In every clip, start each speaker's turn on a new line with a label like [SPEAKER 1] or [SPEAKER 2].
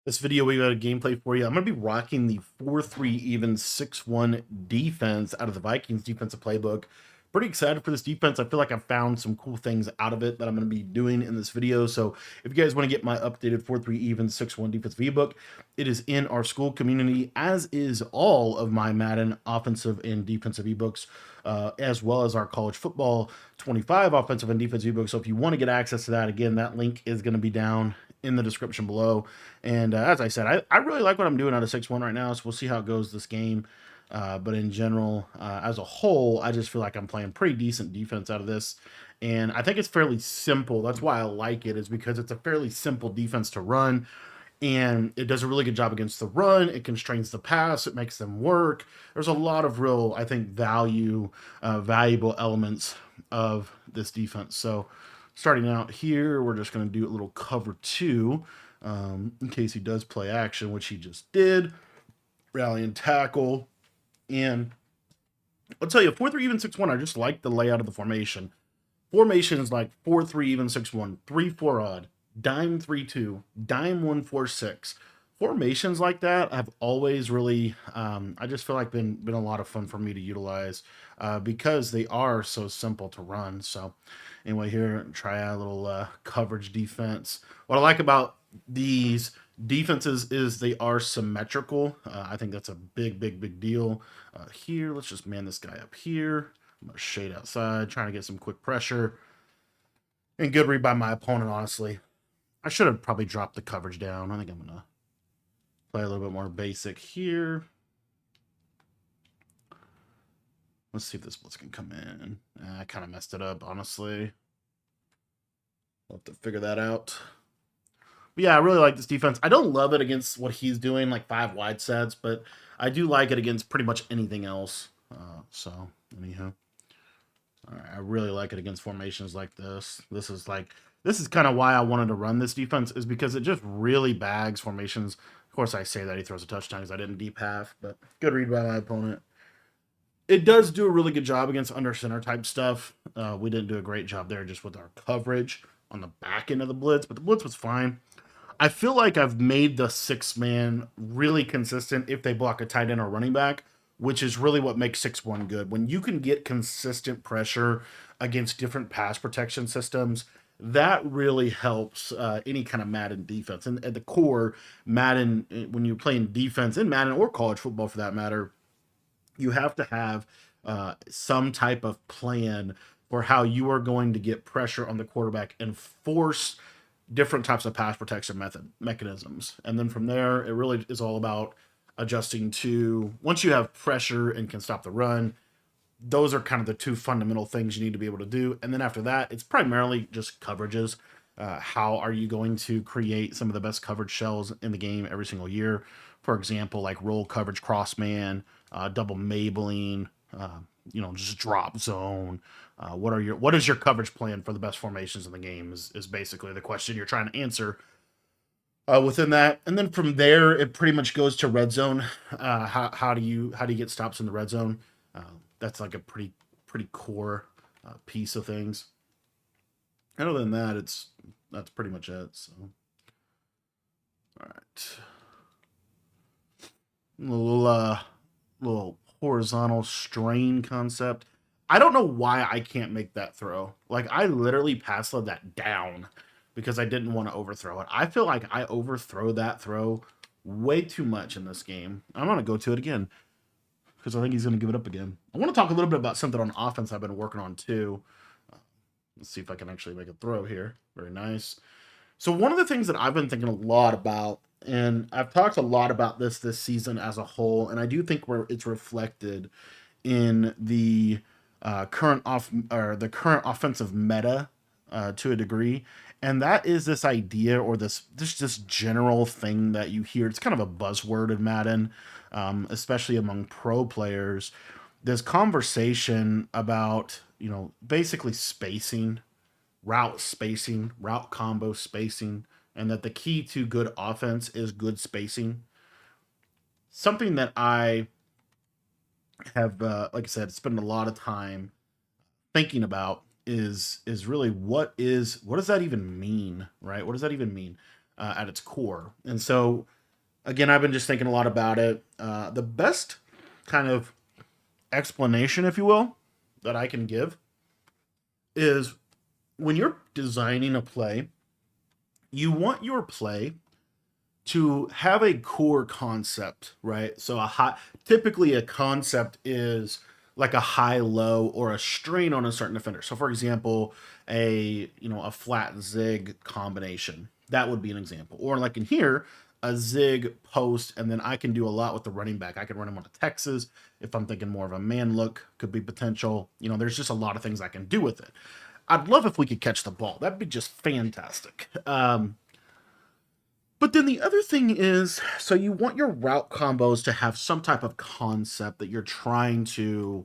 [SPEAKER 1] This video, we got a gameplay for you. I'm going to be rocking the 4-3 even 6-1 defense out of the Vikings defensive playbook. Pretty excited for this defense. I feel like I've found some cool things out of it that I'm going to be doing in this video. So if you guys want to get my updated 4-3 even 6-1 defensive ebook, it is in our school community, as is all of my Madden offensive and defensive ebooks, as well as our college football 25 offensive and defensive ebooks. So if you want to get access to that, again, that link is going to be down in the description below. And as I said, I really like what I'm doing out of 6-1 right now, so we'll see how it goes this game. But in general, as a whole, I just feel like I'm playing pretty decent defense out of this. And I think it's fairly simple. That's why I like it, is because it's a fairly simple defense to run. And it does a really good job against the run. It constrains the pass. It makes them work. There's a lot of real, I think, valuable elements of this defense. So starting out here, we're just going to do a little cover two, in case he does play action, which he just did. Rally and tackle. And I'll tell you, 4-3 even 6-1, I just like the layout of the formation. Formations like 4-3 even 6-1, 3-4 odd, dime 3-2, dime 1-4-6. Formations like that have always really, I just feel like been a lot of fun for me to utilize, because they are so simple to run. So anyway, here, try a little coverage defense. What I like about these defenses is they are symmetrical. I think that's a big deal. Here, let's just man this guy up here. I'm going to shade outside, trying to get some quick pressure. And good read by my opponent, honestly. I should have probably dropped the coverage down. I think I'm going to play a little bit more basic here. Let's see if this blitz can come in. I kind of messed it up, honestly. We'll have to figure that out. But yeah, I really like this defense. I don't love it against what he's doing, like 5 wide sets, but I do like it against pretty much anything else. So, anyhow. I really like it against formations like this. This is kind of why I wanted to run this defense, is because it just really bags formations. Of course, I say that he throws a touchdown because I didn't deep half, but good read by my opponent. It does do a really good job against under center type stuff. We didn't do a great job there just with our coverage on the back end of the blitz, but the blitz was fine. I feel like I've made the 6-man really consistent if they block a tight end or running back, which is really what makes 6-1 good. When you can get consistent pressure against different pass protection systems, that really helps any kind of Madden defense. And at the core, Madden, when you're playing defense in Madden or college football for that matter, you have to have some type of plan for how you are going to get pressure on the quarterback and force different types of pass protection mechanisms. And then from there, it really is all about adjusting to, once you have pressure and can stop the run, those are kind of the two fundamental things you need to be able to do. And then after that, it's primarily just coverages. How are you going to create some of the best coverage shells in the game every single year? For example, like roll coverage, cross man, double Maybelline, just drop zone. What is your coverage plan for the best formations in the game is basically the question you're trying to answer within that. And then from there, it pretty much goes to red zone. How do you get stops in the red zone? That's like a pretty core piece of things. And other than that, that's pretty much it. So, all right, a little horizontal strain concept. I don't know why I can't make that throw. Like, I literally pass led that down because I didn't want to overthrow it. I feel like I overthrow that throw way too much in this game. I'm gonna go to it again because I think he's gonna give it up again. I want to talk a little bit about something on offense I've been working on too. Let's see if I can actually make a throw here. Very nice. So one of the things that I've been thinking a lot about, and I've talked a lot about this season as a whole, and I do think where it's reflected in the current offensive meta to a degree, and that is this idea, or this general thing that you hear. It's kind of a buzzword in Madden, especially among pro players. This conversation about basically spacing, route combo spacing, and that the key to good offense is good spacing. Something that I have, like I said, spent a lot of time thinking about is really what does that even mean, right? What does that even mean? at its core. And so, again, I've been just thinking a lot about it. The best kind of explanation, if you will, that I can give is when you're designing a play, you want your play to have a core concept, right? So typically a concept is like a high low or a strain on a certain defender. So for example, a flat zig combination. That would be an example. Or like in here, a zig post, and then I can do a lot with the running back. I can run him on a Texas if I'm thinking more of a man look, could be potential. There's just a lot of things I can do with it. I'd love if we could catch the ball. That'd be just fantastic. But then the other thing is, so you want your route combos to have some type of concept that you're trying to,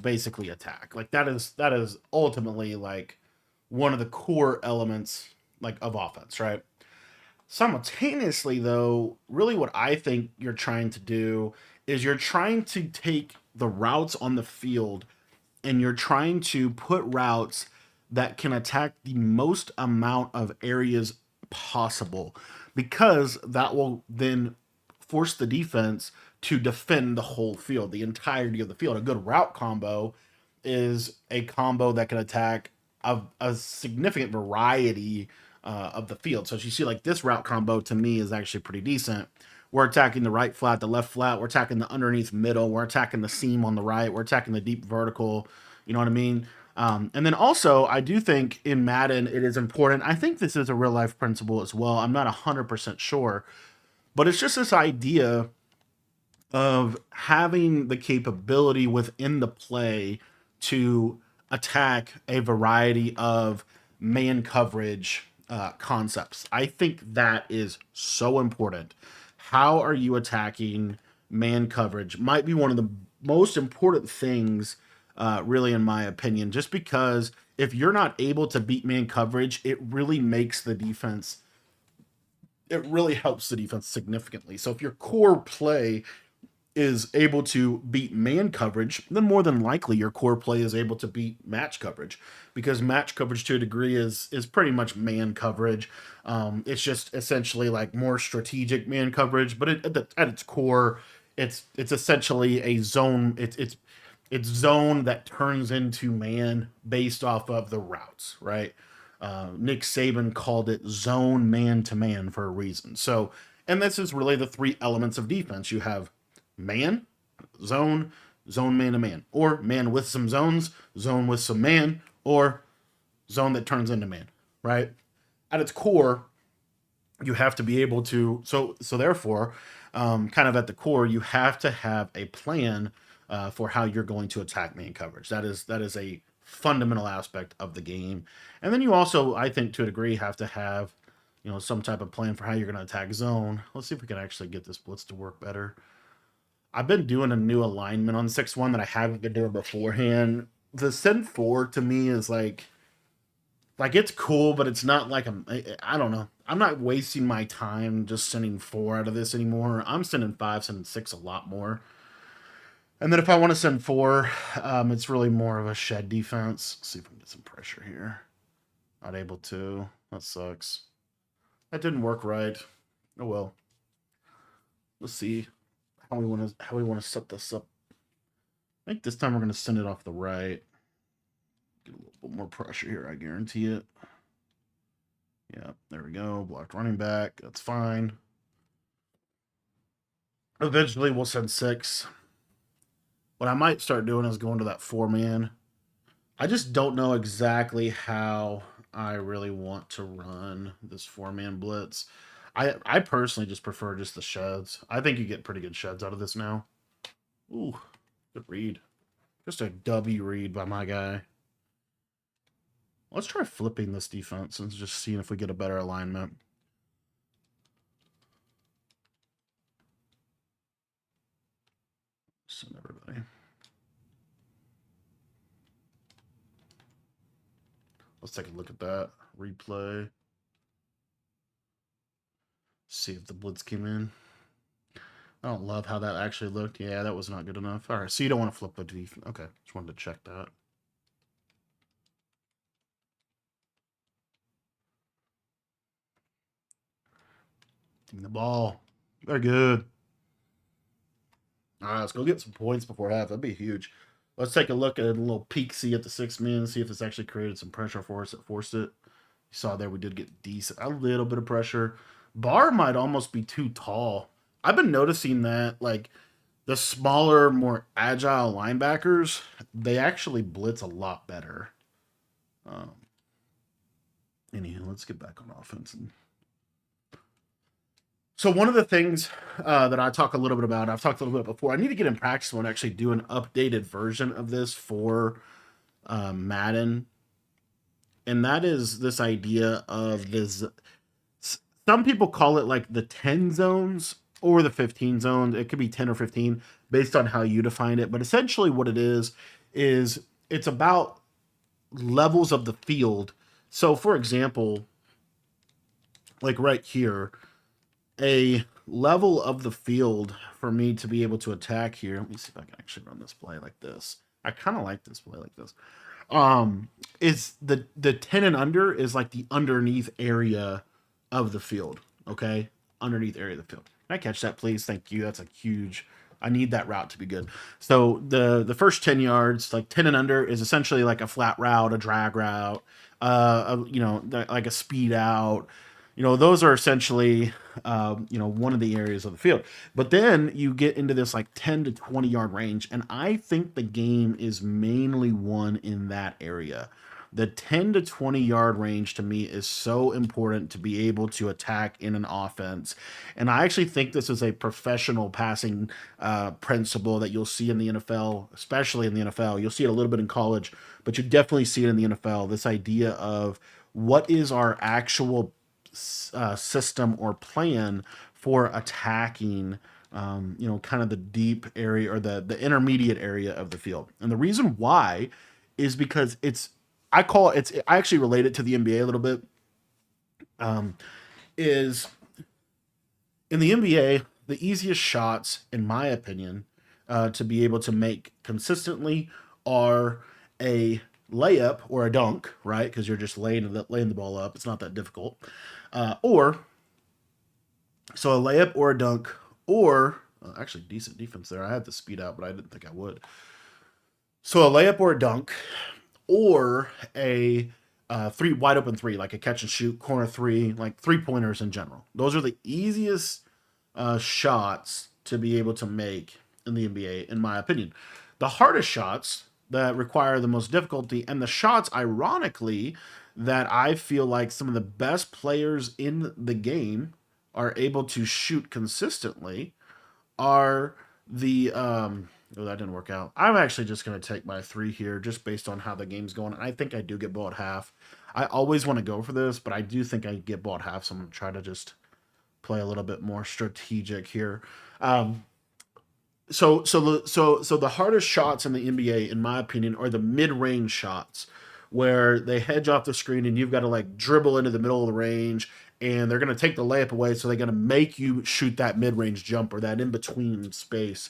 [SPEAKER 1] basically attack. Like that is ultimately like one of the core elements like of offense, right? Simultaneously though, really what I think you're trying to do is you're trying to take the routes on the field and you're trying to put routes that can attack the most amount of areas possible because that will then force the defense to defend the whole field, the entirety of the field. A good route combo is a combo that can attack a significant variety of the field. So as you see, like this route combo to me is actually pretty decent. We're attacking the right flat, the left flat. We're attacking the underneath middle. We're attacking the seam on the right. We're attacking the deep vertical. You know what I mean? And then also, I do think in Madden it is important. I think this is a real life principle as well. I'm not 100% sure, but it's just this idea of having the capability within the play to attack a variety of man coverage concepts. I think that is so important. How are you attacking man coverage? Might be one of the most important things, really, in my opinion, just because if you're not able to beat man coverage, it really makes the defense, it really helps the defense significantly. So if your core play is able to beat man coverage, then more than likely your core play is able to beat match coverage because match coverage to a degree is pretty much man coverage. It's just essentially like more strategic man coverage, but at its core, it's essentially a zone. It's zone that turns into man based off of the routes, right? Nick Saban called it zone man to man for a reason. So, and this is really the three elements of defense. You have man, zone, zone man to man, or man with some zones, zone with some man, or zone that turns into man, right? At its core, you have to be able to, so therefore, kind of at the core, you have to have a plan for how you're going to attack man coverage. That is a fundamental aspect of the game. And then you also, I think, to a degree, have to have some type of plan for how you're going to attack zone. Let's see if we can actually get this blitz to work better. I've been doing a new alignment on 6-1 that I haven't been doing beforehand. The send 4 to me is like it's cool, but it's not like I don't know. I'm not wasting my time just sending 4 out of this anymore. I'm sending 5, sending 6 a lot more. And then if I want to send 4, it's really more of a shed defense. Let's see if we can get some pressure here. Not able to. That sucks. That didn't work right. Oh well. Let's see how we want to set this up. I think this time we're going to send it off the right. Get a little bit more pressure here, I guarantee it. Yeah, there we go. Blocked running back. That's fine. Eventually, we'll send 6. What I might start doing is going to that 4-man. I just don't know exactly how I really want to run this 4-man blitz. I personally just prefer just the sheds. I think you get pretty good sheds out of this now. Ooh, good read. Just a W read by my guy. Let's try flipping this defense and just seeing if we get a better alignment. Send everybody. Let's take a look at that. Replay. See if the blitz came in. I don't love how that actually looked. Yeah, that was not good enough. All right, so you don't want to flip a defense. Okay, just wanted to check that. Give me the ball. Very good. All right, let's go get some points before half. That'd be huge. Let's take a look at a little peek see at the 6 men, see if this actually created some pressure for us. It forced it. You saw there we did get decent, a little bit of pressure. Bar might almost be too tall. I've been noticing that, like, the smaller, more agile linebackers, they actually blitz a lot better. Um, Anyhow, let's get back on offense. So one of the things that I talk a little bit about, I've talked a little bit before. I need to get in practice and actually do an updated version of this for Madden, and that is this idea of this. Some people call it like the 10 zones or the 15 zones. It could be 10 or 15 based on how you define it. But essentially, what it is it's about levels of the field. So, for example, like right here, a level of the field for me to be able to attack here. Let me see if I can actually run this play like this. I kind of like this play like this. Is the 10 and under is like the underneath area of the field. Okay, underneath area of the field. Can I catch that, please? Thank you. That's a huge. I need that route to be good. So the first 10 yards, like 10 and under, is essentially like a flat route, a drag route, like a speed out. Those are essentially, one of the areas of the field. But then you get into this like 10 to 20 yard range, and I think the game is mainly won in that area. The 10 to 20 yard range to me is so important to be able to attack in an offense. And I actually think this is a professional passing principle that you'll see in the NFL, especially in the NFL. You'll see it a little bit in college, but you definitely see it in the NFL. This idea of what is our actual system or plan for attacking kind of the deep area or the intermediate area of the field. And the reason why is because I actually relate it to the NBA a little bit. Is in the NBA, the easiest shots, in my opinion, to be able to make consistently are a layup or a dunk, right? Because you're just laying the ball up. It's not that difficult. Or so a layup or a dunk, or actually decent defense there. I had the speed out, but I didn't think I would. So a layup or a dunk, or a three wide open three, like a catch and shoot corner three, like 3 pointers in general. Those are the easiest shots to be able to make in the NBA, in my opinion. The hardest shots that require the most difficulty, and the shots, ironically, that I feel like some of the best players in the game are able to shoot consistently are the oh, that didn't work out. I'm actually just going to take my 3 here just based on how the game's going. I think I do get ball at half. I always want to go for this, but I do think I get ball at half, so I'm going to try to just play a little bit more strategic here. So the hardest shots in the NBA, in my opinion, are the mid-range shots where they hedge off the screen and you've got to like dribble into the middle of the range, and they're going to take the layup away, so they're going to make you shoot that mid-range jumper, that in-between space.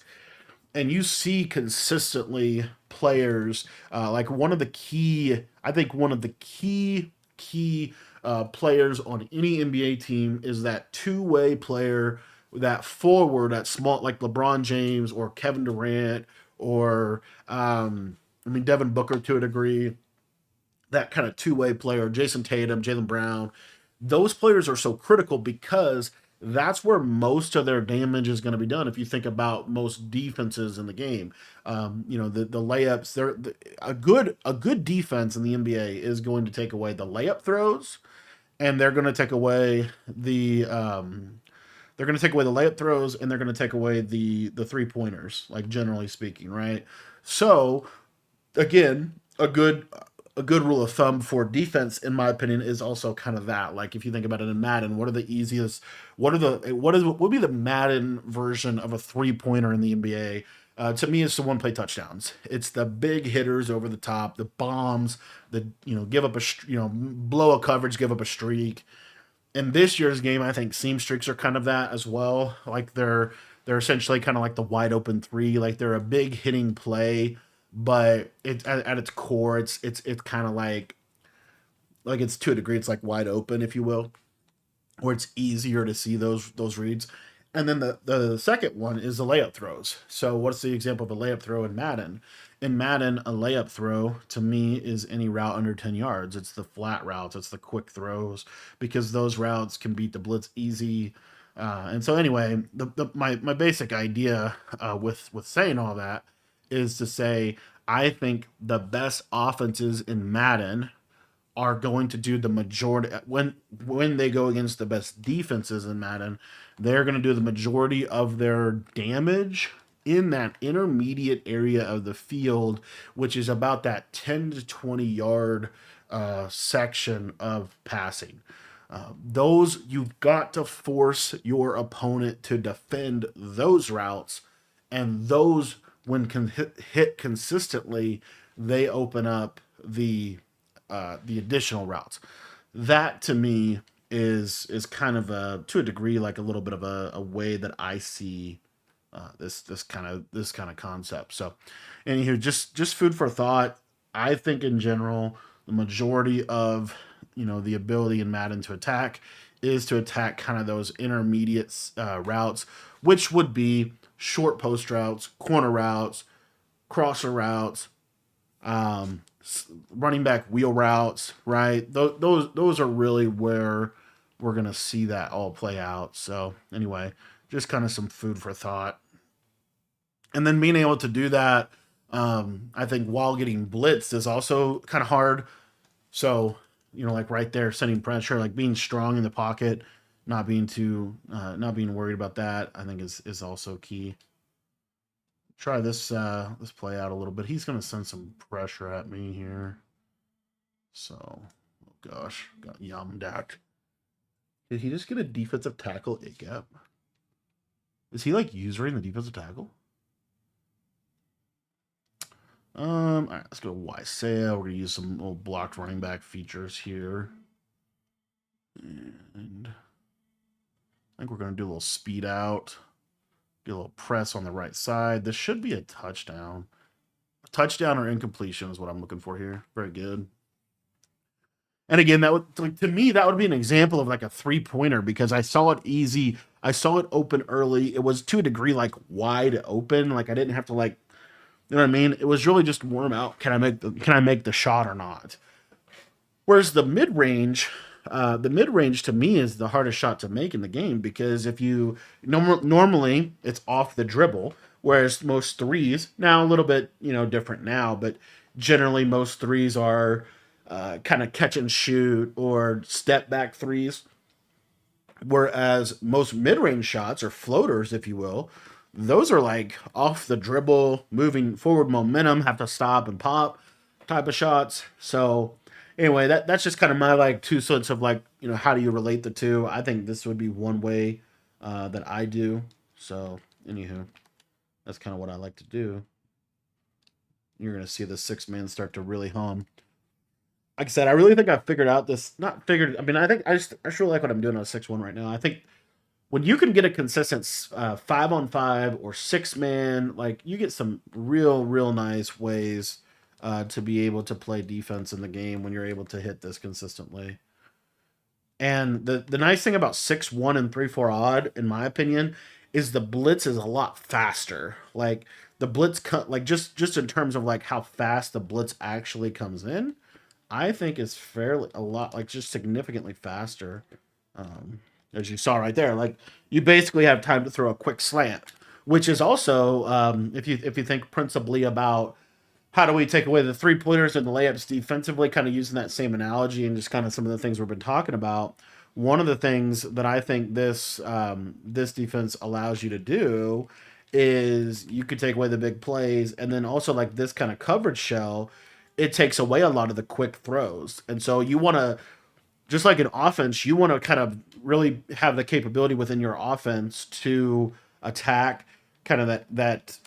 [SPEAKER 1] And you see consistently players like one of the key players on any NBA team is that two-way player, that forward, that small, like LeBron James or Kevin Durant or Devin Booker to a degree, that kind of two-way player, Jason Tatum, Jalen Brown. Those players are so critical because that's where most of their damage is going to be done. If you think about most defenses in the game, the layups. A good defense in the NBA is going to take away the layup throws, and they're going to take away the layup throws, and they're going to take away the 3 pointers, like generally speaking, right? So again, a good rule of thumb for defense, in my opinion, is also kind of that. Like if you think about it in Madden, what are the easiest? What would be the Madden version of a 3 pointer in the NBA? To me, it's the one play touchdowns. It's the big hitters over the top, the bombs, the give up blow a coverage, give up a streak. In this year's game, I think seam streaks are kind of that as well. Like they're essentially kind of like the wide open three. Like they're a big hitting play, but at its core, it's kind of like it's to a degree, it's like wide open, if you will. where it's easier to see those reads. And then the second one is the layup throws. So what's the example of a layup throw in Madden? In Madden, a layup throw to me is any route under 10 yards. It's the flat routes, it's the quick throws, because those routes can beat the blitz easy. And so anyway, my basic idea with saying all that is to say I think the best offenses in Madden are going to do the majority when they go against the best defenses in Madden, they're going to do the majority of their damage in that intermediate area of the field, which is about that 10 to 20 yard section of passing. Those you've got to force your opponent to defend those routes, and those when can hit consistently, they open up the additional routes. That to me is kind of to a degree like a little bit of a way that I see this kind of concept. So, anywho, just food for thought. I think in general, the majority of the ability in Madden to attack is to attack kind of those intermediate routes, which would be short post routes, corner routes, crosser routes, um, running back wheel routes, right? Those are really where we're gonna see that all play out. So anyway, just kind of some food for thought, and then being able to do that, I think while getting blitzed is also kind of hard. So like right there, setting pressure, like being strong in the pocket, not being worried about that, I think is also key. Try this play out a little bit. He's gonna send some pressure at me here. So, oh gosh, got yummed out. Did he just get a defensive tackle A gap? Is he like usering the defensive tackle? All right, let's go to Wysale. We're gonna use some little blocked running back features here, and I think we're gonna do a little speed out, get a little press on the right side. This should be a touchdown. A touchdown or incompletion is what I'm looking for here. Very good. And again, that would like to me that would be an example of like a 3 pointer because I saw it easy. I saw it open early. It was to a degree like wide open. Like I didn't have to like you know what I mean? It was really just warm out. Can I make the shot or not? Whereas the mid range to me is the hardest shot to make in the game because if you normally it's off the dribble, whereas most threes now a little bit different now, but generally most threes are kind of catch and shoot or step back threes, whereas most mid range shots or floaters, if you will, those are like off the dribble, moving forward momentum, have to stop and pop type of shots. So anyway, that's just kind of my like 2 cents of like how do you relate the two. I think this would be one way that I do. So anywho, that's kind of what I like to do. You're gonna see the 6 man start to really hum. Like I said, I really think I figured out this. Not figured. I mean, I think I just really like what I'm doing on 6-1 right now. I think when you can get a consistent 5-on-5 or 6 man, like you get some real nice ways to be able to play defense in the game when you're able to hit this consistently. And the nice thing about 6-1 and 3-4 odd, in my opinion, is the blitz is a lot faster. Like the blitz cut, like just in terms of like how fast the blitz actually comes in, I think is fairly a lot like just significantly faster. Um, as you saw right there, like you basically have time to throw a quick slant, which is also if you think principally about how do we take away the 3 pointers and the layups defensively, kind of using that same analogy and just kind of some of the things we've been talking about. One of the things that I think this defense allows you to do is you could take away the big plays, and then also like this kind of coverage shell, it takes away a lot of the quick throws, and so you want to just like an offense, you want to kind of really have the capability within your offense to attack kind of that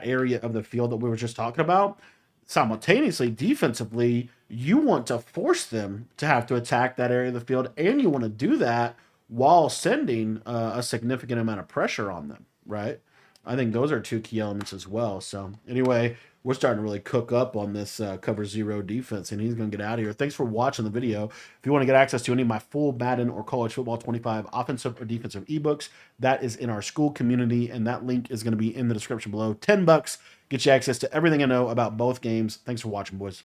[SPEAKER 1] area of the field that we were just talking about. Simultaneously, defensively, you want to force them to have to attack that area of the field, and you want to do that while sending a significant amount of pressure on them, right? I think those are two key elements as well. So, anyway, we're starting to really cook up on this cover zero defense, and he's going to get out of here. Thanks for watching the video. If you want to get access to any of my full Madden or College Football 25 offensive or defensive ebooks, that is in our school community, and that link is going to be in the description below. $10 get you access to everything I know about both games. Thanks for watching, boys.